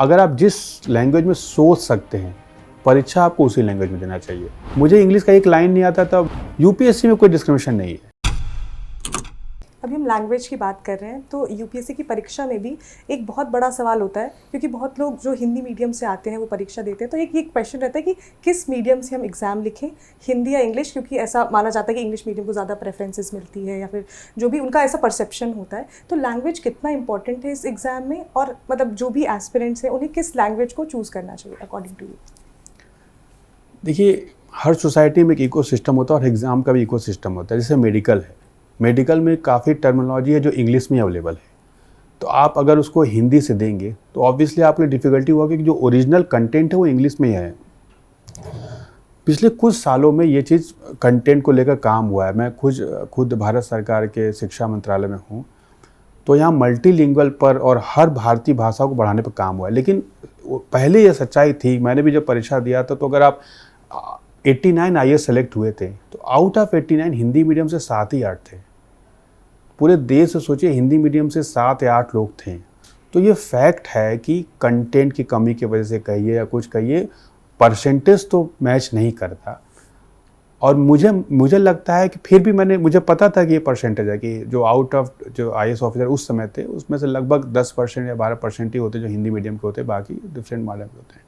अगर आप जिस लैंग्वेज में सोच सकते हैं, परीक्षा आपको उसी लैंग्वेज में देना चाहिए। मुझे इंग्लिश का एक लाइन नहीं आता तब यूपीएससी में कोई डिस्क्रिमिनेशन नहीं है। अभी हम लैंग्वेज की बात कर रहे हैं तो यूपीएससी की परीक्षा में भी एक बहुत बड़ा सवाल होता है, क्योंकि बहुत लोग जो हिंदी मीडियम से आते हैं वो परीक्षा देते हैं, तो एक ये क्वेश्चन रहता है कि किस मीडियम से हम एग्ज़ाम लिखें, हिंदी या इंग्लिश, क्योंकि ऐसा माना जाता है कि इंग्लिश मीडियम को ज़्यादा प्रेफरेंसेस मिलती है या फिर जो भी उनका ऐसा परसेप्शन होता है। तो लैंग्वेज कितना इंपॉर्टेंट है इस एग्ज़ाम में, और मतलब जो भी एस्पिरेंट्स हैं उन्हें किस लैंग्वेज को चूज़ करना चाहिए अकॉर्डिंग टू यू? देखिए, हर सोसाइटी में एक इकोसिस्टम होता है और एग्ज़ाम का भी इकोसिस्टम होता है। जैसे मेडिकल है, मेडिकल में काफ़ी टर्मिनोलॉजी है जो इंग्लिश में अवेलेबल है, तो आप अगर उसको हिंदी से देंगे तो ऑब्वियसली आपके लिए डिफ़िकल्टी होगी कि जो ओरिजिनल कंटेंट है वो इंग्लिश में ही है। पिछले कुछ सालों में ये चीज़ कंटेंट को लेकर काम हुआ है। मैं खुद भारत सरकार के शिक्षा मंत्रालय में हूँ, तो यहाँ मल्टीलिंगुअल पर और हर भारतीय भाषा को बढ़ाने पर काम हुआ है। लेकिन पहले ये सच्चाई थी, मैंने भी जब परीक्षा दिया था, तो अगर आप 89 आईएएस सेलेक्ट हुए थे तो आउट ऑफ 89 हिंदी मीडियम से 7 ही 8 थे। पूरे देश से सोचिए, हिंदी मीडियम से 7 या 8 लोग थे। तो ये फैक्ट है कि कंटेंट की कमी की वजह से कहिए या कुछ कहिए, परसेंटेज तो मैच नहीं करता। और मुझे लगता है कि फिर भी मुझे पता था कि ये परसेंटेज है कि जो आउट ऑफ जो आईएएस ऑफिसर उस समय थे उसमें से लगभग 10% या 12% ही होते जो हिंदी मीडियम के होते, बाकी डिफरेंट मॉडल के होते हैं।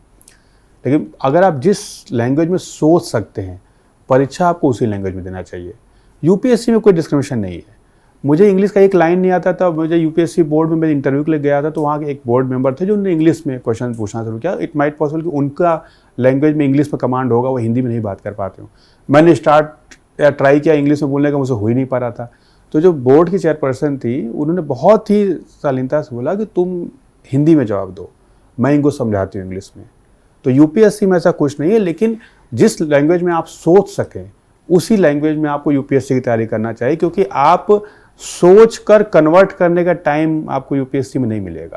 लेकिन अगर आप जिस लैंग्वेज में सोच सकते हैं, परीक्षा आपको उसी लैंग्वेज में देना चाहिए। यूपीएससी में कोई डिस्क्रिमिनेशन नहीं है। मुझे इंग्लिश का एक लाइन नहीं आता था, मुझे यूपीएससी बोर्ड में मैं इंटरव्यू के लिए गया था, तो वहाँ के एक बोर्ड मेंबर थे जो उन्होंने इंग्लिश में क्वेश्चन पूछना शुरू किया। इट माइट पॉसिबल कि उनका लैंग्वेज में इंग्लिश में कमांड होगा, वो हिंदी में नहीं बात कर पाते हो। मैंने स्टार्ट या ट्राई किया इंग्लिश में बोलने का, मुझे हो ही नहीं पा रहा था। तो जो बोर्ड की चेयरपर्सन थी, उन्होंने बहुत ही शालीनता से बोला कि तुम हिंदी में जवाब दो, मैं इनको समझाती हूँ इंग्लिश में। तो यूपीएससी में ऐसा कुछ नहीं है, लेकिन जिस लैंग्वेज में आप सोच सकें उसी लैंग्वेज में आपको यूपीएससी की तैयारी करना चाहिए, क्योंकि आप सोच कर कन्वर्ट करने का टाइम आपको यूपीएससी में नहीं मिलेगा।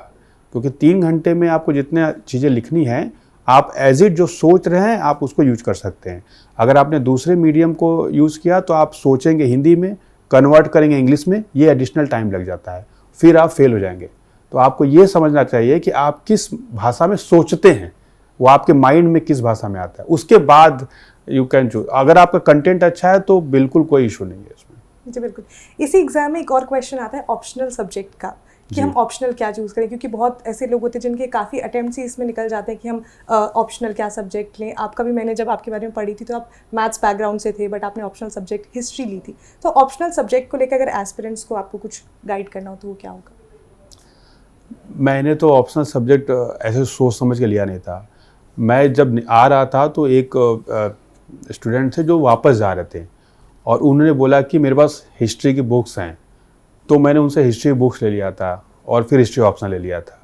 क्योंकि 3 घंटे में आपको जितने चीज़ें लिखनी हैं, आप एज इट जो सोच रहे हैं आप उसको यूज कर सकते हैं। अगर आपने दूसरे मीडियम को यूज़ किया तो आप सोचेंगे हिंदी में, कन्वर्ट करेंगे इंग्लिश में, ये एडिशनल टाइम लग जाता है, फिर आप फेल हो जाएंगे। तो आपको ये समझना चाहिए कि आप किस भाषा में सोचते हैं, वो आपके माइंड में किस भाषा में आता है, उसके बाद यू कैन चूज। अगर आपका कंटेंट अच्छा है तो बिल्कुल कोई इशू नहीं है इसमें। जी बिल्कुल। इसी एग्जाम में एक और क्वेश्चन आता है ऑप्शनल सब्जेक्ट का, कि हम ऑप्शनल क्या चूज़ करें, क्योंकि बहुत ऐसे लोग होते हैं जिनके काफ़ी अटेम्प्ट्स ही इसमें निकल जाते हैं कि हम ऑप्शनल क्या सब्जेक्ट लें। आपका भी, मैंने जब आपके बारे में पढ़ी थी तो आप मैथ्स बैकग्राउंड से थे, बट आपने ऑप्शनल सब्जेक्ट हिस्ट्री ली थी। तो ऑप्शनल सब्जेक्ट को लेकर अगर एस्पिरेंट्स को आपको कुछ गाइड करना हो तो वो क्या होगा? मैंने तो ऑप्शनल सब्जेक्ट ऐसे सोच समझ के लिया नहीं था। मैं जब आ रहा था तो एक स्टूडेंट थे जो वापस जा रहे थे, और उन्होंने बोला कि मेरे पास हिस्ट्री की बुक्स हैं, तो मैंने उनसे हिस्ट्री बुक्स ले लिया था और फिर हिस्ट्री ऑप्शनल ले लिया था।